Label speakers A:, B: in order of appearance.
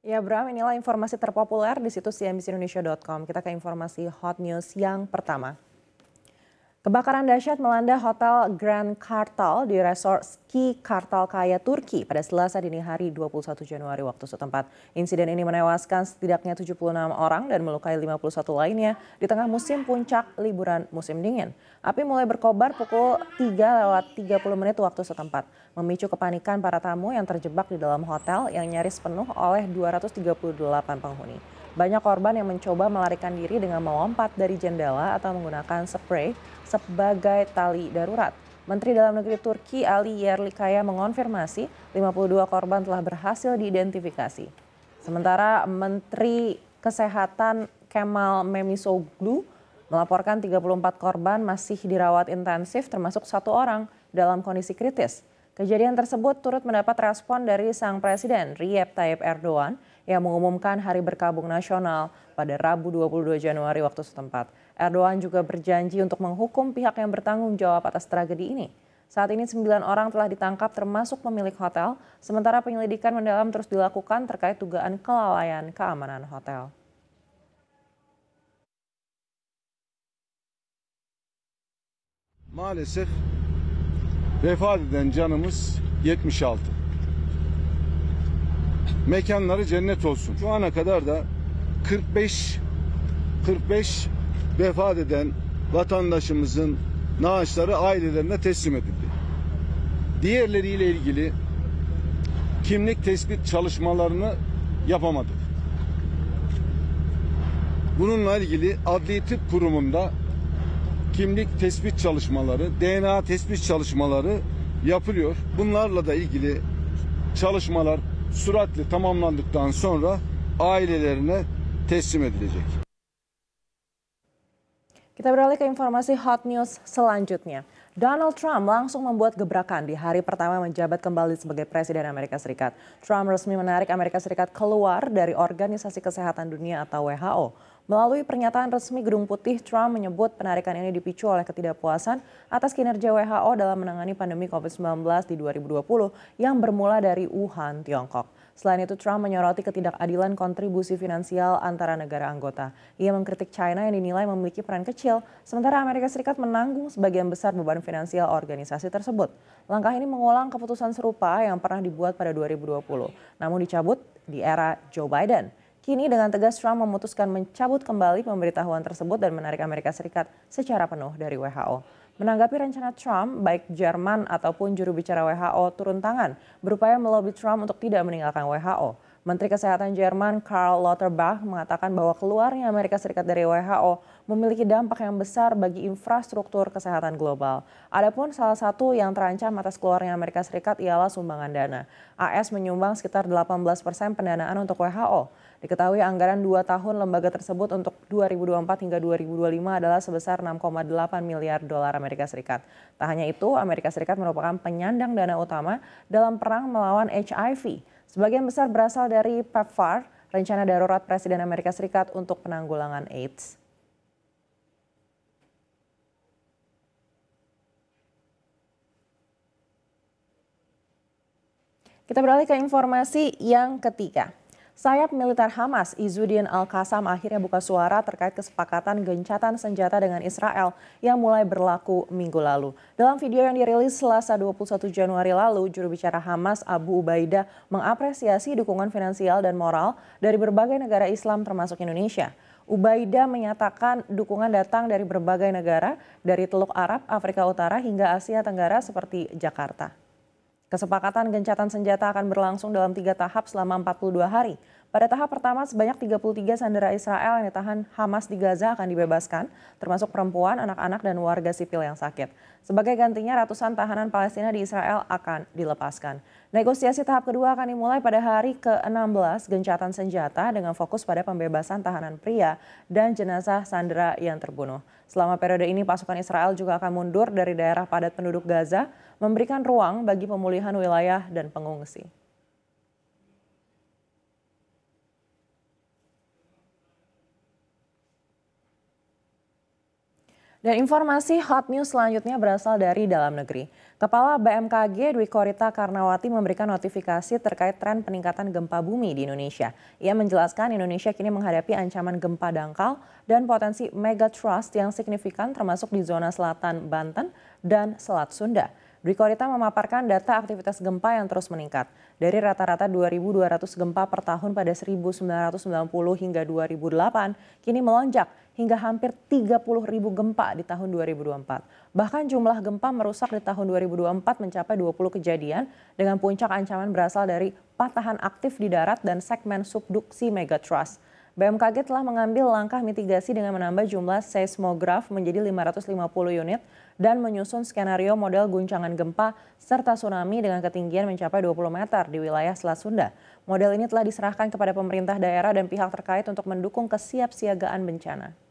A: Ya Bram, inilah informasi terpopuler di situs cnbcindonesia.com. Kita ke informasi hot news yang pertama. Kebakaran dahsyat melanda Hotel Grand Kartal di Resort Ski Kartalkaya, Turki pada Selasa dini hari 21 Januari waktu setempat. Insiden ini menewaskan setidaknya 76 orang dan melukai 51 lainnya di tengah musim puncak liburan musim dingin. Api mulai berkobar pukul 3:30 waktu setempat, memicu kepanikan para tamu yang terjebak di dalam hotel yang nyaris penuh oleh 238 penghuni. Banyak korban yang mencoba melarikan diri dengan melompat dari jendela atau menggunakan spray sebagai tali darurat. Menteri Dalam Negeri Turki Ali Yerlikaya mengonfirmasi 52 korban telah berhasil diidentifikasi. Sementara Menteri Kesehatan Kemal Memisoglu melaporkan 34 korban masih dirawat intensif termasuk satu orang dalam kondisi kritis. Kejadian tersebut turut mendapat respon dari sang Presiden Recep Tayyip Erdogan yang mengumumkan Hari Berkabung Nasional pada Rabu 22 Januari waktu setempat. Erdogan juga berjanji untuk menghukum pihak yang bertanggung jawab atas tragedi ini. Saat ini 9 orang telah ditangkap termasuk pemilik hotel, sementara penyelidikan mendalam terus dilakukan terkait dugaan kelalaian keamanan hotel.
B: Maalesef vefat eden canımız 76. Mekanları cennet olsun. Şu ana kadar da 45 vefat eden vatandaşımızın naaşları ailelerine teslim edildi. Diğerleriyle ilgili kimlik tespit çalışmalarını yapamadık. Bununla ilgili Adli Tıp Kurumu'nda kimlik tespit çalışmaları, DNA tespit çalışmaları yapılıyor. Bunlarla da ilgili çalışmalar süratle tamamlandıktan sonra ailelerine teslim edilecek.
A: Kita beralih ke informasi hot news selanjutnya. Donald Trump langsung membuat gebrakan di hari pertama menjabat kembali sebagai Presiden Amerika Serikat. Trump resmi menarik Amerika Serikat keluar dari Organisasi Kesehatan Dunia atau WHO. Melalui pernyataan resmi Gedung Putih, Trump menyebut penarikan ini dipicu oleh ketidakpuasan atas kinerja WHO dalam menangani pandemi COVID-19 di 2020 yang bermula dari Wuhan, Tiongkok. Selain itu, Trump menyoroti ketidakadilan kontribusi finansial antara negara anggota. Ia mengkritik China yang dinilai memiliki peran kecil, sementara Amerika Serikat menanggung sebagian besar beban finansial organisasi tersebut. Langkah ini mengulang keputusan serupa yang pernah dibuat pada 2020, namun dicabut di era Joe Biden. Kini dengan tegas Trump memutuskan mencabut kembali pemberitahuan tersebut dan menarik Amerika Serikat secara penuh dari WHO. Menanggapi rencana Trump, baik Jerman ataupun juru bicara WHO turun tangan berupaya melobi Trump untuk tidak meninggalkan WHO. Menteri Kesehatan Jerman Karl Lauterbach mengatakan bahwa keluarnya Amerika Serikat dari WHO memiliki dampak yang besar bagi infrastruktur kesehatan global. Adapun salah satu yang terancam atas keluarnya Amerika Serikat ialah sumbangan dana. AS menyumbang sekitar 18% pendanaan untuk WHO. Diketahui anggaran 2 tahun lembaga tersebut untuk 2024 hingga 2025 adalah sebesar 6,8 miliar dolar Amerika Serikat. Tak hanya itu, Amerika Serikat merupakan penyandang dana utama dalam perang melawan HIV. Sebagian besar berasal dari PEPFAR, rencana darurat Presiden Amerika Serikat untuk penanggulangan AIDS. Kita beralih ke informasi yang ketiga. Sayap militer Hamas, Izzuddin Al-Qassam akhirnya buka suara terkait kesepakatan gencatan senjata dengan Israel yang mulai berlaku minggu lalu. Dalam video yang dirilis Selasa 21 Januari lalu, juru bicara Hamas Abu Ubaidah mengapresiasi dukungan finansial dan moral dari berbagai negara Islam termasuk Indonesia. Ubaidah menyatakan dukungan datang dari berbagai negara, dari Teluk Arab, Afrika Utara hingga Asia Tenggara seperti Jakarta. Kesepakatan gencatan senjata akan berlangsung dalam 3 tahap selama 42 hari. Pada tahap pertama, sebanyak 33 sandera Israel yang ditahan Hamas di Gaza akan dibebaskan, termasuk perempuan, anak-anak, dan warga sipil yang sakit. Sebagai gantinya, ratusan tahanan Palestina di Israel akan dilepaskan. Negosiasi tahap kedua akan dimulai pada hari ke-16 gencatan senjata dengan fokus pada pembebasan tahanan pria dan jenazah sandera yang terbunuh. Selama periode ini, pasukan Israel juga akan mundur dari daerah padat penduduk Gaza, memberikan ruang bagi pemulihan wilayah dan pengungsi. Dan informasi hot news selanjutnya berasal dari dalam negeri. Kepala BMKG Dwi Korita Karnawati memberikan notifikasi terkait tren peningkatan gempa bumi di Indonesia. Ia menjelaskan Indonesia kini menghadapi ancaman gempa dangkal dan potensi megatrust yang signifikan termasuk di zona selatan Banten dan Selat Sunda. Dwi Korita memaparkan data aktivitas gempa yang terus meningkat. Dari rata-rata 2.200 gempa per tahun pada 1990 hingga 2008, kini melonjak hingga hampir 30.000 gempa di tahun 2024. Bahkan jumlah gempa merusak di tahun 2024 mencapai 20 kejadian dengan puncak ancaman berasal dari patahan aktif di darat dan segmen subduksi megatrust. BMKG telah mengambil langkah mitigasi dengan menambah jumlah seismograf menjadi 550 unit dan menyusun skenario model guncangan gempa serta tsunami dengan ketinggian mencapai 20 meter di wilayah Selat Sunda. Model ini telah diserahkan kepada pemerintah daerah dan pihak terkait untuk mendukung kesiapsiagaan bencana.